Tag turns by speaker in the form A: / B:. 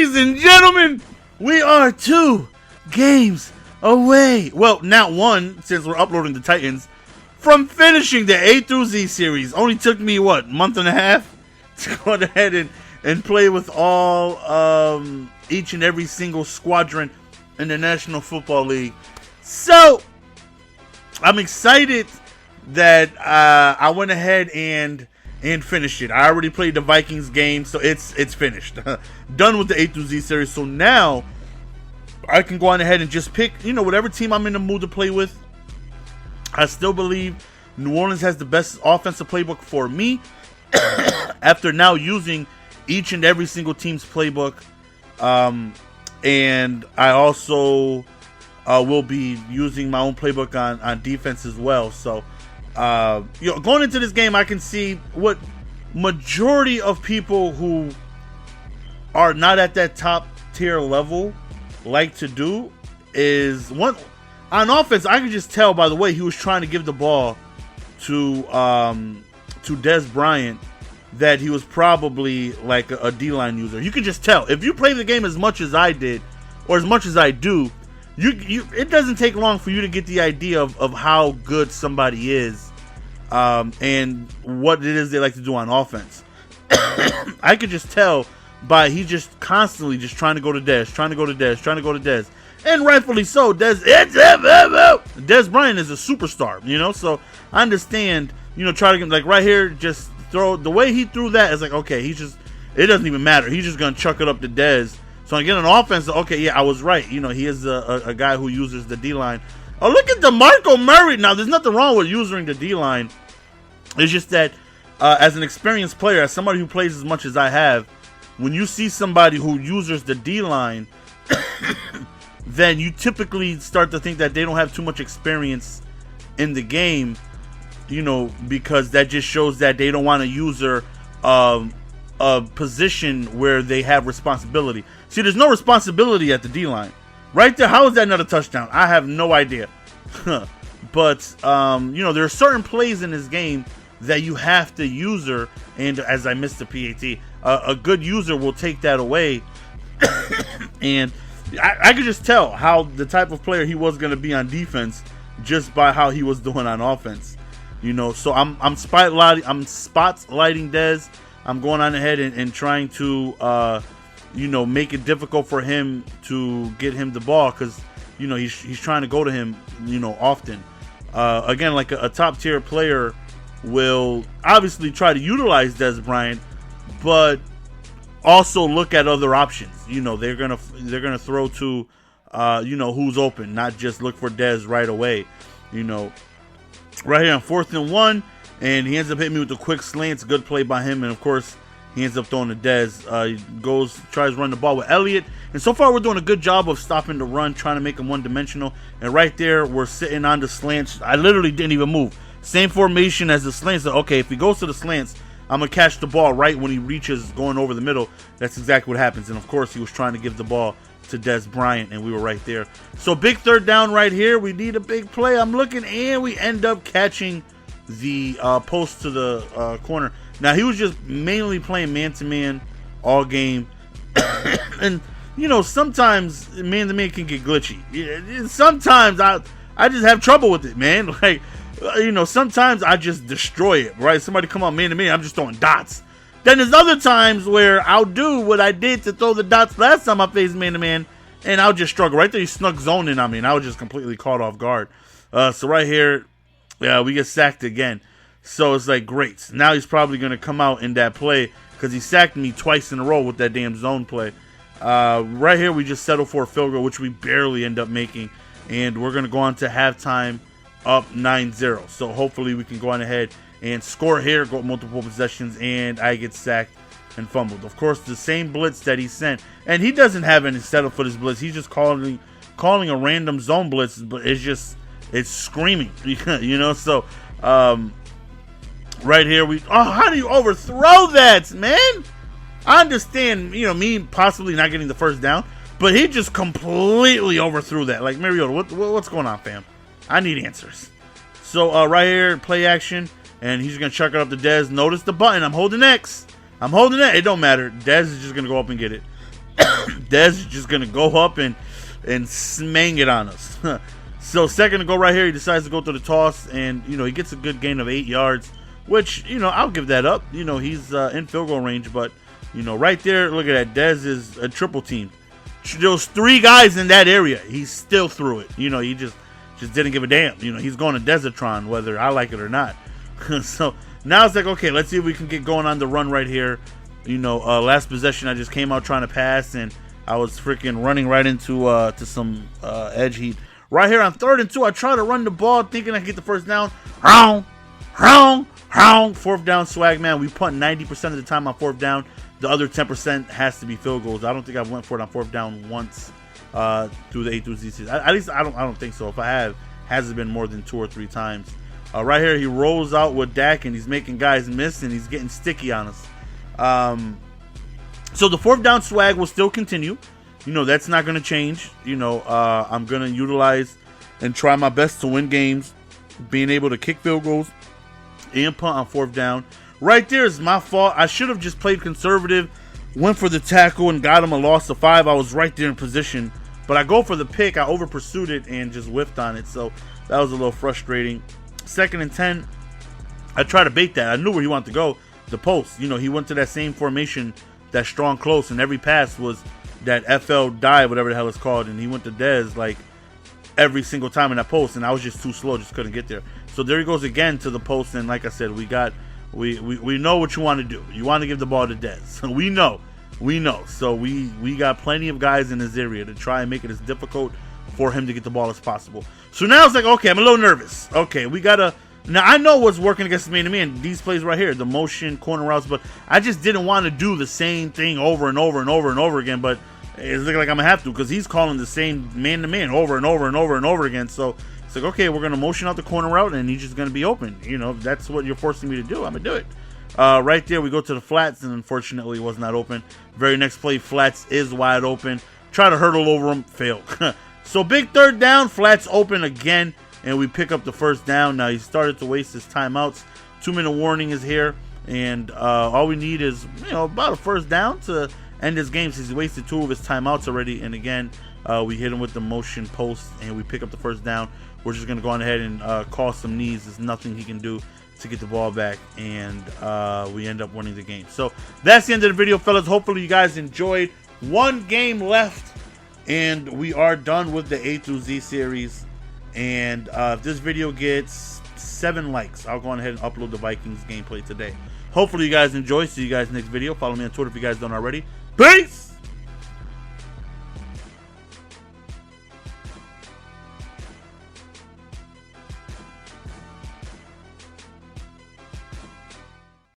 A: Ladies and gentlemen, we are 2 games away. Well, not 1, since we're uploading the Titans, from finishing the A through Z series. Only took me, what, month and a half to go ahead and play with all, each and every single squadron in the National Football League. So, I'm excited that I went ahead and finished it. I already played the Vikings game, so it's finished. Done with the A through Z series. So now I can go on ahead and just pick, whatever team I'm in the mood to play with. I still believe New Orleans has the best offensive playbook for me after now using each and every single team's playbook. And I also will be using my own playbook on defense as well. So, going into this game, I can see what majority of people who are not at that top tier level like to do is one on offense. I can just tell by the way he was trying to give the ball to Dez Bryant that he was probably like a D-line user. You can just tell if you play the game as much as I did or as much as I do. It doesn't take long for you to get the idea of how good somebody is, and what it is they like to do on offense. I could just tell by he's just constantly just trying to go to Dez, and rightfully so. Dez Bryant is a superstar, so I understand, try to get, like right here, just throw the way he threw that. It's like, okay, it doesn't even matter. He's just gonna chuck it up to Dez. So again, on offense, okay, yeah, I was right. He is a guy who uses the D-line. Oh, look at DeMarco Murray. Now, there's nothing wrong with using the D-line. It's just that as an experienced player, as somebody who plays as much as I have, when you see somebody who uses the D-line, then you typically start to think that they don't have too much experience in the game, because that just shows that they don't want to use a position where they have responsibility. See, there's no responsibility at the D-line. Right there, how is that not a touchdown? I have no idea. But, there are certain plays in this game that you have to user, and as I missed the PAT, a good user will take that away. And I could just tell how the type of player he was going to be on defense just by how he was doing on offense. So I'm spotlighting Dez. I'm going on ahead and trying to, make it difficult for him to get him the ball because, he's trying to go to him, often. Again, like a top tier player will obviously try to utilize Dez Bryant, but also look at other options. They're gonna throw to, who's open, not just look for Dez right away. Right here on 4th and 1. And he ends up hitting me with a quick slant. It's a good play by him. And, of course, he ends up throwing to Dez. He tries to run the ball with Elliott. And so far, we're doing a good job of stopping the run, trying to make him one-dimensional. And right there, we're sitting on the slants. I literally didn't even move. Same formation as the slants. So, okay, if he goes to the slants, I'm going to catch the ball right when he reaches going over the middle. That's exactly what happens. And, of course, he was trying to give the ball to Dez Bryant, and we were right there. So, big 3rd down right here. We need a big play. I'm looking, and we end up catching the post to the corner. Now, he was just mainly playing man-to-man all game. And, sometimes man-to-man can get glitchy. Sometimes I just have trouble with it, man. Like, sometimes I just destroy it, right? Somebody come on man-to-man, I'm just throwing dots. Then there's other times where I'll do what I did to throw the dots last time I faced man-to-man, and I'll just struggle. Right there, he snuck zoning on me, and I was just completely caught off guard. So right here, yeah, we get sacked again. So it's like, great. Now he's probably going to come out in that play because he sacked me twice in a row with that damn zone play. Right here, we just settle for a field goal, which we barely end up making. And we're going to go on to halftime up 9-0. So hopefully we can go on ahead and score here, go multiple possessions, and I get sacked and fumbled. Of course, the same blitz that he sent. And he doesn't have any setup for this blitz. He's just calling a random zone blitz, but it's screaming, so right here how do you overthrow that, man? I understand, me possibly not getting the 1st down, but he just completely overthrew that. Like, Mariota, what's going on, fam? I need answers. So right here, play action, and he's gonna chuck it up to Dez. Notice the button. I'm holding X. It don't matter. Dez is just gonna go up and get it. Dez is just gonna go up and smang it on us. So second to go right here, he decides to go to the toss, and he gets a good gain of 8 yards, which I'll give that up. He's in field goal range, but right there, look at that. Dez is a triple team. There was 3 guys in that area. He still threw it. He just didn't give a damn. He's going to Desitron whether I like it or not. So now it's like, okay, let's see if we can get going on the run right here. Last possession, I just came out trying to pass, and I was freaking running right into to some edge heat. Right here on 3rd and 2, I try to run the ball thinking I could get the first down. Fourth down swag, man. We punt 90% of the time on 4th down. The other 10% has to be field goals. I don't think I went for it on 4th down once through the A through Z season. At least I don't think so. If I have, has it been more than 2 or 3 times? Right here, he rolls out with Dak, and he's making guys miss, and he's getting sticky on us. So the 4th down swag will still continue. That's not going to change. I'm going to utilize and try my best to win games, being able to kick field goals and punt on 4th down. Right there is my fault. I should have just played conservative, went for the tackle, and got him a loss of 5. I was right there in position, but I go for the pick. I over pursued it and just whiffed on it, so that was a little frustrating. 2nd and 10, I try to bait that. I knew where he wanted to go, the post. He went to that same formation, that strong close, and every pass was that FL dive, whatever the hell it's called, and he went to Dez like every single time in that post, and I was just too slow, just couldn't get there. So there he goes again to the post, and like I said, we know what you want to do. You want to give the ball to Dez. So we know. So we got plenty of guys in this area to try and make it as difficult for him to get the ball as possible. So now it's like, okay, I'm a little nervous. Okay, we gotta. Now I know what's working against man-to-man. These plays right here, the motion, corner routes, but I just didn't want to do the same thing over and over and over and over again. But it's looking like I'm gonna have to, because he's calling the same man-to-man over and over and over and over again. So it's like, okay, we're gonna motion out the corner route, and he's just gonna be open. That's what you're forcing me to do. I'm gonna do it. Right there, we go to the flats, and unfortunately, it was not open. Very next play, flats is wide open. Try to hurdle over him, fail. So big 3rd down, flats open again, and we pick up the 1st down. Now he started to waste his timeouts. 2-minute warning is here, and all we need is about a 1st down to end this game, since he wasted 2 of his timeouts already. And again, we hit him with the motion post, and we pick up the 1st down. We're just going to go on ahead and call some knees. There's nothing he can do to get the ball back, and we end up winning the game. So that's the end of the video, fellas. Hopefully you guys enjoyed. 1 game left, and we are done with the A through Z series. And if this video gets 7 likes, I'll go on ahead and upload the Vikings gameplay today. Hopefully you guys enjoy. See you guys next video. Follow me on Twitter if you guys don't already. Peace!